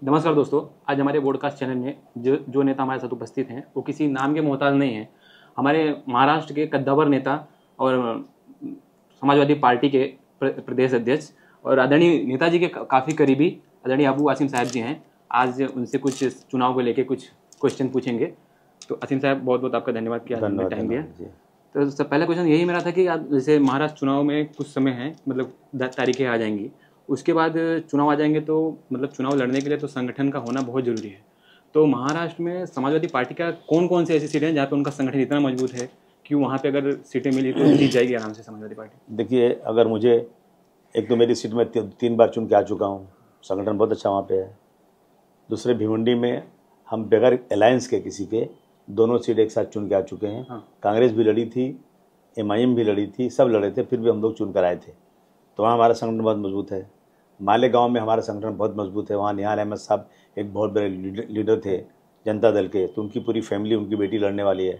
नमस्कार दोस्तों, आज हमारे पॉडकास्ट चैनल में जो नेता हमारे साथ उपस्थित हैं वो किसी नाम के मोहताज नहीं हैं। हमारे महाराष्ट्र के कद्दावर नेता और समाजवादी पार्टी के प्रदेश अध्यक्ष और आदरणीय नेताजी के काफ़ी करीबी आदरणीय अबू आसिम साहब जी हैं। आज उनसे कुछ चुनाव को लेकर कुछ क्वेश्चन पूछेंगे। तो आसिम साहब, बहुत बहुत आपका धन्यवाद कि आज हमें टाइम दिया। तो सबसे पहला क्वेश्चन यही मेरा था कि जैसे महाराष्ट्र चुनाव में कुछ समय है, मतलब तारीखें आ जाएंगी, उसके बाद चुनाव आ जाएंगे, तो मतलब चुनाव लड़ने के लिए तो संगठन का होना बहुत ज़रूरी है। तो महाराष्ट्र में समाजवादी पार्टी का कौन कौन से ऐसी सीटें हैं जहाँ पे उनका संगठन इतना मजबूत है कि वहाँ पे अगर सीटें मिली तो जीत जाएगी आराम से समाजवादी पार्टी? देखिए, अगर मुझे एक तो मेरी सीट में 3 बार चुन के आ चुका हूँ, संगठन बहुत अच्छा वहाँ पे है। दूसरे भिवंडी में हम बगैर अलायंस के किसी के दोनों सीट एक साथ चुन के आ चुके हैं। हाँ। कांग्रेस भी लड़ी थी, MIM भी लड़ी थी, सब लड़े थे, फिर भी हम लोग चुन कर आए थे। तो वहाँ हमारा संगठन बहुत मजबूत है। मालेगांव में हमारा संगठन बहुत मजबूत है। वहाँ निहाल अहमद साहब एक बहुत बड़े लीडर थे जनता दल के, तो उनकी पूरी फैमिली, उनकी बेटी लड़ने वाली है।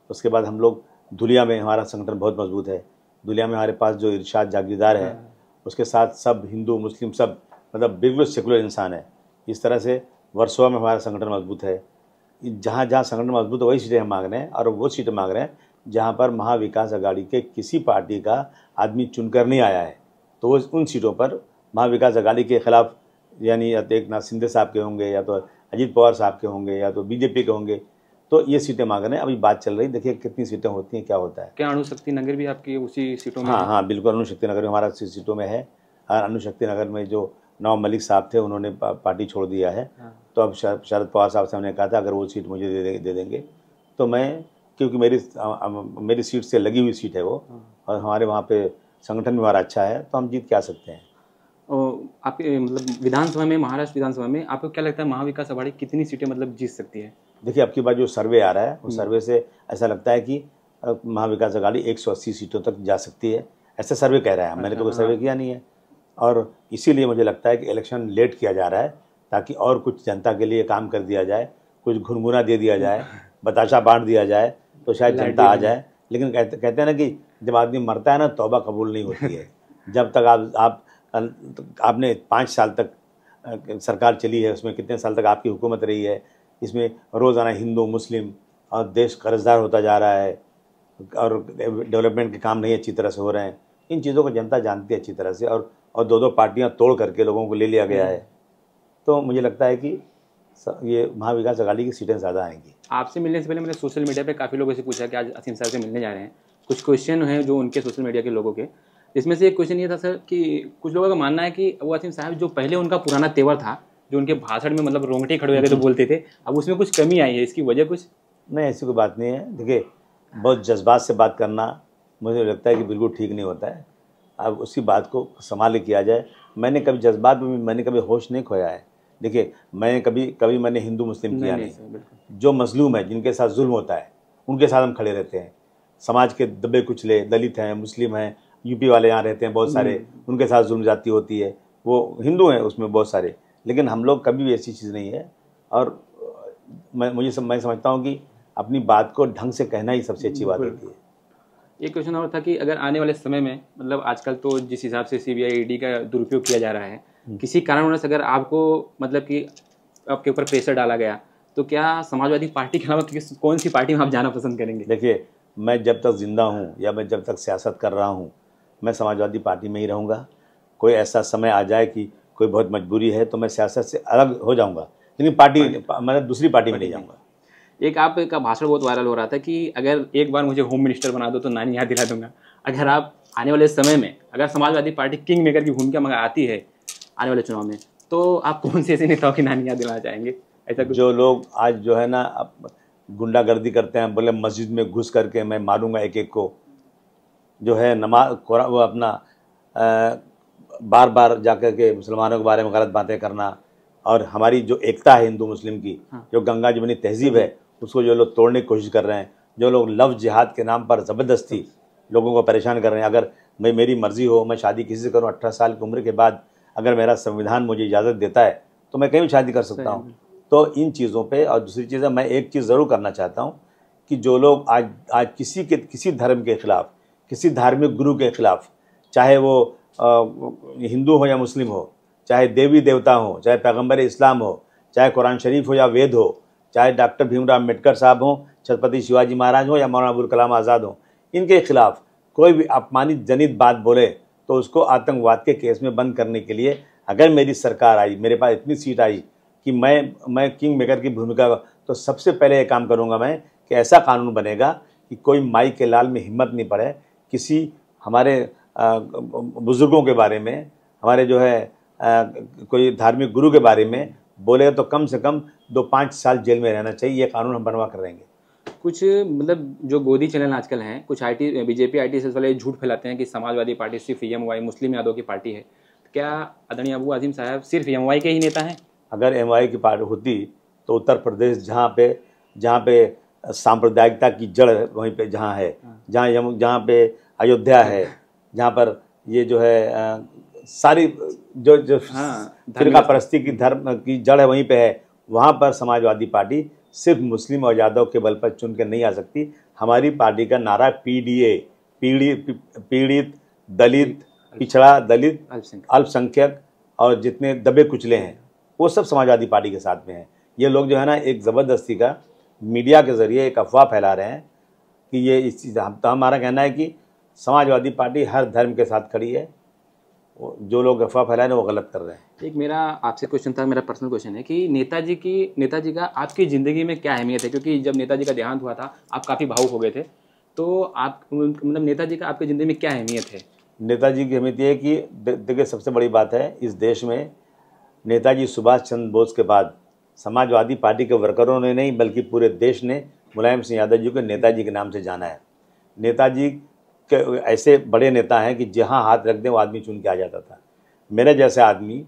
उसके बाद हम लोग धुलिया में हमारा संगठन बहुत मजबूत है। धुलिया में हमारे पास जो इरशाद जागीरदार है, उसके साथ सब हिंदू मुस्लिम सब, मतलब बिल्कुल सेकुलर इंसान है। इस तरह से वर्सोवा में हमारा संगठन मजबूत है। जहाँ जहाँ संगठन मजबूत है वही सीटें हम मांग रहे हैं, और वो सीटें मांग रहे हैं जहाँ पर महाविकास अघाड़ी के किसी पार्टी का आदमी चुनकर नहीं आया है। तो वो उन सीटों पर महाविकास अघाड़ी के खिलाफ, यानी या तो एकनाथ शिंदे साहब के होंगे, या तो अजीत पवार साहब के होंगे, या तो BJP के होंगे, तो ये सीटें मांग रहे हैं। अभी बात चल रही, देखिए कितनी सीटें होती हैं, क्या होता है। क्या अणुशक्ति नगर भी आपकी उसी सीटों में? हाँ, बिल्कुल अणुशक्ति नगर में हमारा सीटों में है। और अणुशक्ति नगर में जो नवाब मलिक साहब थे, उन्होंने पार्टी छोड़ दिया है। तो अब शरद पवार साहब से हमने कहा था अगर वो सीट मुझे दे देंगे तो मैं, क्योंकि मेरी सीट से लगी हुई सीट है वो, और हमारे वहाँ पे संगठन भी हमारा अच्छा है, तो हम जीत के आ सकते हैं। और आपके मतलब विधानसभा में, महाराष्ट्र विधानसभा में आपको क्या लगता है महाविकास अघाड़ी कितनी सीटें मतलब जीत सकती है? देखिए, अब की बार जो सर्वे आ रहा है, उस सर्वे से ऐसा लगता है कि महाविकास अघाड़ी 180 सीटों तक जा सकती है, ऐसा सर्वे कह रहा है। मैंने तो कोई सर्वे किया नहीं है, और इसीलिए मुझे लगता है कि इलेक्शन लेट किया जा रहा है, ताकि और कुछ जनता के लिए काम कर दिया जाए, कुछ घुनघुना दे दिया जाए, बताशा बांट दिया जाए, तो शायद जनता आ जाए। लेकिन कहते हैं ना कि जब आदमी मरता है ना, तौबा कबूल नहीं होती है। जब तक आपने 5 साल तक सरकार चली है, उसमें कितने साल तक आपकी हुकूमत रही है, इसमें रोज़ाना हिंदू मुस्लिम और देश कर्जदार होता जा रहा है, और डेवलपमेंट के काम नहीं अच्छी तरह से हो रहे हैं। इन चीज़ों को जनता जानती है अच्छी तरह से, और 2-2 पार्टियां तोड़ करके लोगों को ले लिया गया है। तो मुझे लगता है कि ये महाविकास अघाड़ी की सीटें ज़्यादा आएंगी। आपसे मिलने से पहले मैंने सोशल मीडिया पे काफ़ी लोगों से पूछा कि आज आसिम साहब से मिलने जा रहे हैं। कुछ क्वेश्चन हैं जो उनके सोशल मीडिया के लोगों के, इसमें से एक क्वेश्चन ये था सर कि कुछ लोगों का मानना है कि वो आसिम साहब जो पहले उनका पुराना तेवर था, जो उनके भाषण में मतलब रोंगटे खड़े हो गए तो बोलते थे, अब उसमें कुछ कमी आई है, इसकी वजह कुछ? नहीं, ऐसी कोई बात नहीं है। देखिए, बहुत जज्बात से बात करना मुझे लगता है कि बिल्कुल ठीक नहीं होता है। अब उसी बात को संभाल के किया जाए। मैंने कभी जज्बात में, मैंने कभी होश नहीं खोया है। देखिए, मैंने कभी मैंने हिंदू मुस्लिम किया नहीं। जो मजलूम है, जिनके साथ जुल्म होता है, उनके साथ हम खड़े रहते हैं। समाज के दबे कुचले, दलित हैं, मुस्लिम हैं, UP वाले यहाँ रहते हैं बहुत सारे, उनके साथ जुल्म जाती होती है। वो हिंदू हैं उसमें बहुत सारे, लेकिन हम लोग कभी भी ऐसी चीज़ नहीं है। और मैं समझता हूँ कि अपनी बात को ढंग से कहना ही सबसे अच्छी बात होती है। एक क्वेश्चन और था कि अगर आने वाले समय में, मतलब आजकल तो जिस हिसाब से CBI ED का दुरुपयोग किया जा रहा है, किसी कारणवश अगर आपको मतलब कि आपके ऊपर प्रेशर डाला गया, तो क्या समाजवादी पार्टी के अलावा कौन सी पार्टी में आप जाना पसंद करेंगे? देखिए, मैं जब तक जिंदा हूँ या मैं जब तक सियासत कर रहा हूँ, मैं समाजवादी पार्टी में ही रहूँगा। कोई ऐसा समय आ जाए कि कोई बहुत मजबूरी है तो मैं सियासत से अलग हो जाऊँगा, लेकिन मैं दूसरी पार्टी में नहीं जाऊँगा। एक आपका भाषण बहुत वायरल हो रहा था कि अगर एक बार मुझे होम मिनिस्टर बना दो तो नानी याद दिला दूंगा। अगर आप आने वाले समय में, अगर समाजवादी पार्टी किंग मेकर की भूमिका में आती है आने वाले चुनाव में, तो आप कौन से ऐसे नेताओं की नानी याद दिलाना चाहेंगे? ऐसा कुछ जो लोग आज जो है ना गुंडागर्दी करते हैं, बोले मस्जिद में घुस करके मैं मारूंगा एक एक को, जो है नमाज वो अपना बार बार जाकर के मुसलमानों के बारे में गलत बातें करना, और हमारी जो एकता है हिंदू मुस्लिम की, जो गंगा जमुनी तहजीब है, उसको जो लोग तोड़ने की कोशिश कर रहे हैं, जो लोग लव जिहाद के नाम पर ज़बरदस्ती लोगों को परेशान कर रहे हैं। अगर मेरी मर्ज़ी हो, मैं शादी किसी से करूं 18 साल की उम्र के बाद, अगर मेरा संविधान मुझे इजाज़त देता है तो मैं कहीं भी शादी कर सकता हूं। तो इन चीज़ों पे, और दूसरी चीज़ है, मैं एक चीज़ ज़रूर करना चाहता हूं कि जो लोग आज किसी धर्म के ख़िलाफ़, किसी धार्मिक गुरु के ख़िलाफ़, चाहे वो हिंदू हो या मुस्लिम हो, चाहे देवी देवता हो, चाहे पैगम्बर इस्लाम हो, चाहे कुरान शरीफ हो या वेद हो, चाहे डॉक्टर भीमराव अम्बेडकर साहब हों, छत्रपति शिवाजी महाराज हों या मौलाना अबुल कलाम आज़ाद हों, इनके खिलाफ कोई भी अपमानित जनित बात बोले तो उसको आतंकवाद के केस में बंद करने के लिए अगर मेरी सरकार आई, मेरे पास इतनी सीट आई कि मैं किंग मेकर की भूमिका, तो सबसे पहले ये काम करूँगा मैं कि ऐसा कानून बनेगा कि कोई माई के लाल में हिम्मत नहीं पड़े किसी हमारे बुज़ुर्गों के बारे में, हमारे जो है कोई धार्मिक गुरु के बारे में बोले तो कम से कम 2-5 साल जेल में रहना चाहिए। ये कानून हम बनवा कर रहेंगे। कुछ मतलब जो गोदी चैनल आजकल हैं, कुछ बीजेपी IT सेल्स वाले झूठ फैलाते हैं कि समाजवादी पार्टी सिर्फ MY मुस्लिम यादव की पार्टी है। क्या आदरणीय अबू आज़िम साहब सिर्फ MY के ही नेता हैं? अगर MY की पार्टी होती तो उत्तर प्रदेश जहाँ पे सांप्रदायिकता की जड़ वहीं पे जहाँ है, जहाँ पे अयोध्या है, जहाँ पर ये जो है सारी जो फिरका परस्ती की धर्म की जड़ है वहीं पे है, वहाँ पर समाजवादी पार्टी सिर्फ मुस्लिम और यादव के बल पर चुन के नहीं आ सकती। हमारी पार्टी का नारा PDA, पीड़ित, दलित, पिछड़ा, दलित, अल्पसंख्यक और जितने दबे कुचले हैं वो सब समाजवादी पार्टी के साथ में हैं। ये लोग जो है ना एक ज़बरदस्ती का मीडिया के ज़रिए एक अफवाह फैला रहे हैं कि ये इस चीज़, तो हमारा कहना है कि समाजवादी पार्टी हर धर्म के साथ खड़ी है। जो लोग अफवाह फैला रहे हैं वो गलत कर रहे हैं। एक मेरा आपसे क्वेश्चन था, मेरा पर्सनल क्वेश्चन है कि नेताजी का आपकी ज़िंदगी में क्या अहमियत है? क्योंकि जब नेताजी का देहांत हुआ था आप काफ़ी भावुक हो गए थे, तो आप मतलब नेताजी का आपकी ज़िंदगी में क्या अहमियत है? नेताजी की अहमियत ये है कि देखिए सबसे बड़ी बात है इस देश में, नेताजी सुभाष चंद्र बोस के बाद समाजवादी पार्टी के वर्करों ने नहीं बल्कि पूरे देश ने मुलायम सिंह यादव जी को नेताजी के नाम से जाना है। नेताजी के ऐसे बड़े नेता हैं कि जहां हाथ रख दें वो आदमी चुन के आ जाता था। मेरे जैसे आदमी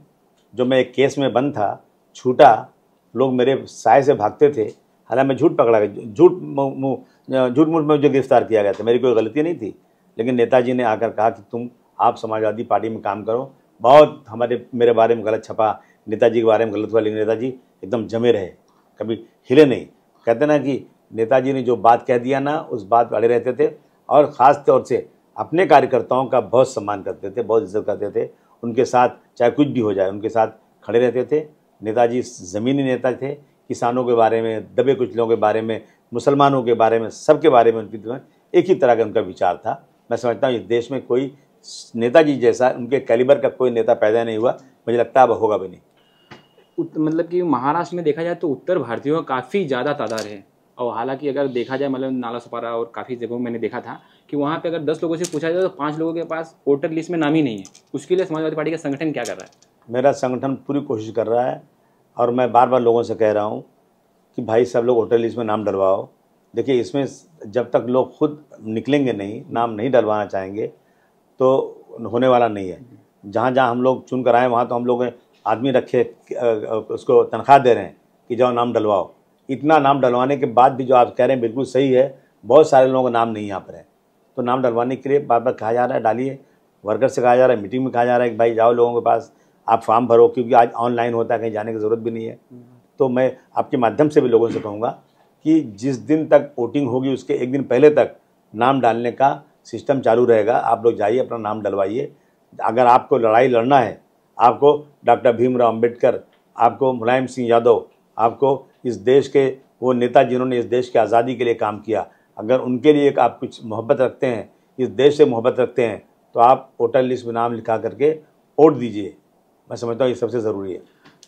जो मैं एक केस में बंद था, छूटा, लोग मेरे साय से भागते थे, हालांकि मैं झूठ पकड़ा गया, झूठ मूठ में मुझे गिरफ्तार किया गया था, मेरी कोई गलती नहीं थी, लेकिन नेताजी ने आकर कहा कि आप समाजवादी पार्टी में काम करो। बहुत मेरे बारे में गलत छपा, नेताजी के बारे में गलत हुआ, लेकिन नेताजी एकदम जमे रहे, कभी हिले नहीं। कहते ना कि नेताजी ने जो बात कह दिया ना उस बात पर अड़े रहते थे और ख़ास तौर से अपने कार्यकर्ताओं का बहुत सम्मान करते थे, बहुत इज्जत करते थे, उनके साथ चाहे कुछ भी हो जाए उनके साथ खड़े रहते थे। नेताजी ज़मीनी नेता थे, किसानों के बारे में, दबे कुचलों के बारे में, मुसलमानों के बारे में, सबके बारे में उनकी एक ही तरह का उनका विचार था। मैं समझता हूँ इस देश में कोई नेताजी जैसा उनके कैलिबर का कोई नेता पैदा नहीं हुआ, मुझे लगता है अब होगा भी नहीं। मतलब कि महाराष्ट्र में देखा जाए तो उत्तर भारतीयों का काफ़ी ज़्यादा तादाद है, और हालांकि अगर देखा जाए मतलब नालासोपारा और काफ़ी जगहों में मैंने देखा था कि वहाँ पे अगर 10 लोगों से पूछा जाए तो 5 लोगों के पास वोटर लिस्ट में नाम ही नहीं है। उसके लिए समाजवादी पार्टी का संगठन क्या कर रहा है? मेरा संगठन पूरी कोशिश कर रहा है और मैं बार बार लोगों से कह रहा हूँ कि भाई सब लोग वोटर लिस्ट में नाम डलवाओ। देखिए इसमें जब तक लोग खुद निकलेंगे नहीं, नाम नहीं डलवाना चाहेंगे तो होने वाला नहीं है। जहाँ जहाँ हम लोग चुन कर आए वहाँ तो हम लोग आदमी रखे, उसको तनख्वाह दे रहे हैं कि जाओ नाम डलवाओ। इतना नाम डलवाने के बाद भी जो आप कह रहे हैं बिल्कुल सही है, बहुत सारे लोगों का नाम नहीं यहाँ पर है, तो नाम डलवाने के लिए बार बार कहा जा रहा है डालिए। वर्कर से कहा जा रहा है, मीटिंग में कहा जा रहा है कि भाई जाओ लोगों के पास आप फॉर्म भरो, क्योंकि आज ऑनलाइन होता है, कहीं जाने की ज़रूरत भी नहीं है। तो मैं आपके माध्यम से भी लोगों से कहूँगा कि जिस दिन तक वोटिंग होगी उसके एक दिन पहले तक नाम डालने का सिस्टम चालू रहेगा। आप लोग जाइए, अपना नाम डलवाइए। अगर आपको लड़ाई लड़ना है, आपको डॉक्टर भीमराव अम्बेडकर, आपको मुलायम सिंह यादव, आपको इस देश के वो नेता जिन्होंने इस देश की आज़ादी के लिए काम किया, अगर उनके लिए आप कुछ मोहब्बत रखते हैं, इस देश से मोहब्बत रखते हैं, तो आप वोटर लिस्ट में नाम लिखा करके वोट दीजिए। मैं समझता हूँ ये सबसे ज़रूरी है।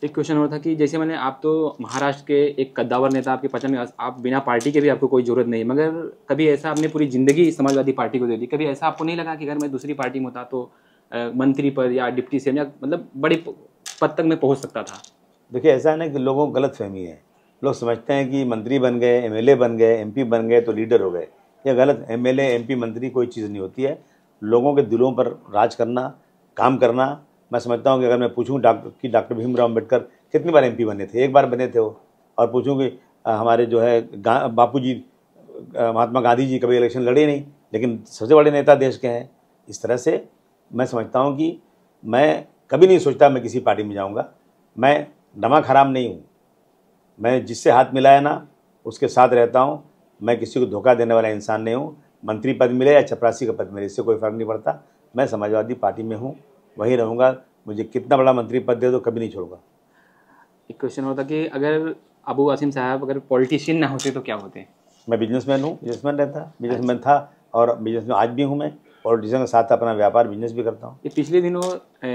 एक क्वेश्चन और था कि जैसे मैंने, आप तो महाराष्ट्र के एक कद्दावर नेता, आपके पता नहीं, आप बिना पार्टी के भी आपको कोई ज़रूरत नहीं, मगर कभी ऐसा आपने पूरी ज़िंदगी समाजवादी पार्टी को दे दी, कभी ऐसा आपको नहीं लगा कि अगर मैं दूसरी पार्टी में होता तो मंत्री पद या डिप्टी सीएम या मतलब बड़ी पद तक मैं पहुँच सकता था? देखिए ऐसा है ना कि लोगों को गलतफहमी है, लोग समझते हैं कि मंत्री बन गए, MLA बन गए, MP बन गए तो लीडर हो गए। ये गलत। MLA MP मंत्री कोई चीज़ नहीं होती है। लोगों के दिलों पर राज करना, काम करना। मैं समझता हूँ कि अगर मैं पूछूँ डॉक्टर भीमराव अम्बेडकर कितनी बार MP बने थे, एक बार बने थे वो, और पूछूँ कि हमारे जो है बापू जी महात्मा गांधी जी कभी इलेक्शन लड़े नहीं, लेकिन सबसे बड़े नेता देश के हैं। इस तरह से मैं समझता हूँ कि मैं कभी नहीं सोचता मैं किसी पार्टी में जाऊँगा। मैं नमक हराम नहीं हूँ, मैं जिससे हाथ मिलाया ना उसके साथ रहता हूँ। मैं किसी को धोखा देने वाला इंसान नहीं हूँ। मंत्री पद मिले या चपरासी का पद मिले, इससे कोई फ़र्क नहीं पड़ता। मैं समाजवादी पार्टी में हूँ, वहीं रहूँगा। मुझे कितना बड़ा मंत्री पद दे दो, कभी नहीं छोड़ूंगा। एक क्वेश्चन होता कि अगर अबू आसिम साहब अगर पॉलिटिशियन ना होते तो क्या होते? मैं बिजनेसमैन हूँ, बिजनेसमैन था और बिजनेसमैन आज भी हूँ मैं। पॉलिटिशियन के साथ अपना व्यापार बिजनेस भी करता हूँ। ये पिछले दिनों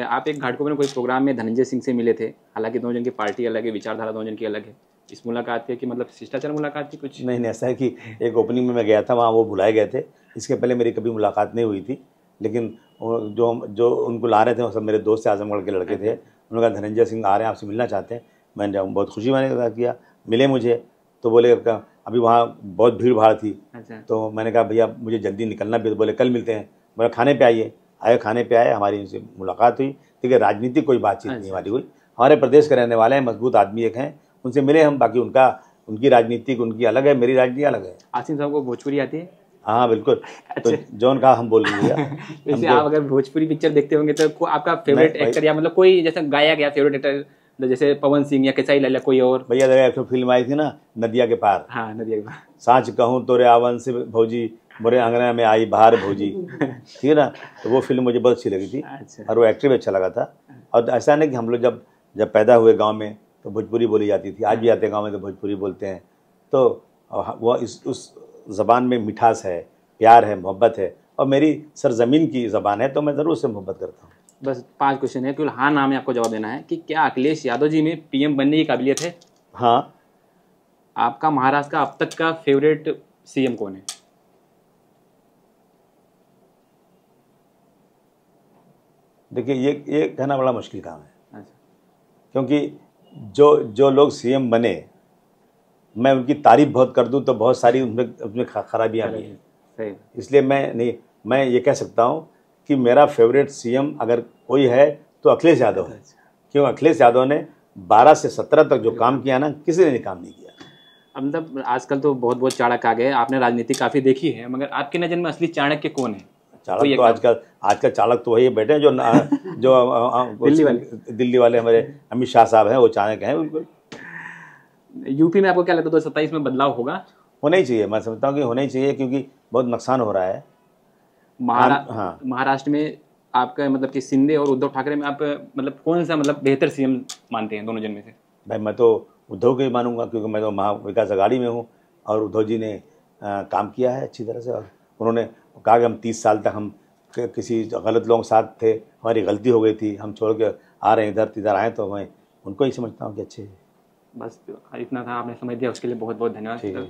आप एक घाटकोपर में कोई प्रोग्राम में धनंजय सिंह से मिले थे। हालांकि दोनों जन की पार्टी अलग है, विचारधारा दोनों जन की अलग है। इस मुलाकात के कि मतलब शिष्टाचार मुलाकात थी कुछ? नहीं, ऐसा है कि एक ओपनिंग में मैं गया था, वहाँ वो बुलाए गए थे। इसके पहले मेरी कभी मुलाकात नहीं हुई थी, लेकिन जो जो उनको ला रहे थे वो सब मेरे दोस्त थे, आजमगढ़ के लड़के थे। उन्होंने कहा धनंजय सिंह आ रहे हैं, आपसे मिलना चाहते हैं। मैंने बहुत खुशी मैंने किया, मिले मुझे तो बोले अभी वहाँ बहुत भीड़ भाड़ थी। अच्छा। तो मैंने कहा भैया मुझे जल्दी निकलना भी, तो बोले कल मिलते हैं। बोला खाने पे आए, खाने पे आए, हमारी उनसे मुलाकात हुई। ठीक है, राजनीतिक कोई बातचीत नहीं हमारी हुई। हमारे प्रदेश के रहने वाले हैं, मजबूत आदमी एक हैं, उनसे मिले हम। बाकी उनकी राजनीतिक उनकी अलग है, मेरी राजनीति अलग है। आसिम साहब को भोजपुरी आती है? हाँ बिल्कुल। तो जौन कहा हम बोल रहे हैं। वैसे आप अगर भोजपुरी पिक्चर देखते होंगे तो आपका फेवरेट एक्टर या मतलब कोई जैसे गाया गया फेवरेट एक्टर, जैसे पवन सिंह या केसाई लाल, कोई और? भैया देखा एक फिल्म आई थी ना, नदिया के पार। हाँ, नदिया के पार। सांच कहूँ तोरे आवन से भौजी, मोरे अंगना में आई बाहर भौजी। ठीक है ना, तो वो फिल्म मुझे बहुत अच्छी लगी थी। अच्छा। और वो एक्टर भी अच्छा लगा था। और ऐसा नहीं कि हम लोग जब पैदा हुए गाँव में तो भोजपुरी बोली जाती थी, आज भी आते हैं गाँव में तो भोजपुरी बोलते हैं। तो वो उस ज़बान में मिठास है, प्यार है, मोहब्बत है, और मेरी सरजमीन की ज़बान है, तो मैं ज़रूर उससे मोहब्बत करता हूँ। बस 5 क्वेश्चन है, केवल हाँ ना में आपको जवाब देना है कि क्या अखिलेश यादव जी में पीएम बनने की काबिलियत है? हाँ। आपका महाराष्ट्र का अब तक का फेवरेट सीएम कौन है? देखिए ये कहना बड़ा मुश्किल काम है। अच्छा। क्योंकि जो लोग सीएम बने, मैं उनकी तारीफ बहुत कर दूं तो बहुत सारी उसमें खराबियाँ भी हैं। सही। इसलिए मैं ये कह सकता हूं कि मेरा फेवरेट सीएम अगर कोई है तो अखिलेश यादव है। क्यों? अखिलेश यादव ने 12 से 17 तक जो काम किया ना, किसी ने काम नहीं किया। अब मतलब आजकल तो बहुत चाणक्य आ गए, आपने राजनीति काफ़ी देखी है, मगर आपकी नज़र में असली चाणक्य कौन है? चाणक्य तो आजकल चाणक्य तो वही बैठे हैं जो दिल्ली वाले हमारे अमित शाह साहब हैं, वो चाणक्य हैं बिल्कुल। यूपी में आपको क्या लगता है 2027 में बदलाव होगा? होना ही चाहिए, मैं समझता हूँ कि होना ही चाहिए, क्योंकि बहुत नुकसान हो रहा है। हाँ। महाराष्ट्र में आपका मतलब कि शिंदे और उद्धव ठाकरे में आप मतलब कौन सा मतलब बेहतर सीएम मानते हैं दोनों जन में से? भाई मैं तो उद्धव को ही मानूंगा, क्योंकि मैं तो महा विकास अघाड़ी में हूँ और उद्धव जी ने काम किया है अच्छी तरह से। और उन्होंने कहा कि हम 30 साल तक हम किसी गलत लोगों के साथ थे, हमारी गलती हो गई थी, हम छोड़ के आ रहे हैं इधर आए, तो मैं उनको ही समझता हूँ कि अच्छे। बस इतना था, आपने समझ दिया, उसके लिए बहुत बहुत धन्यवाद। ठीक है।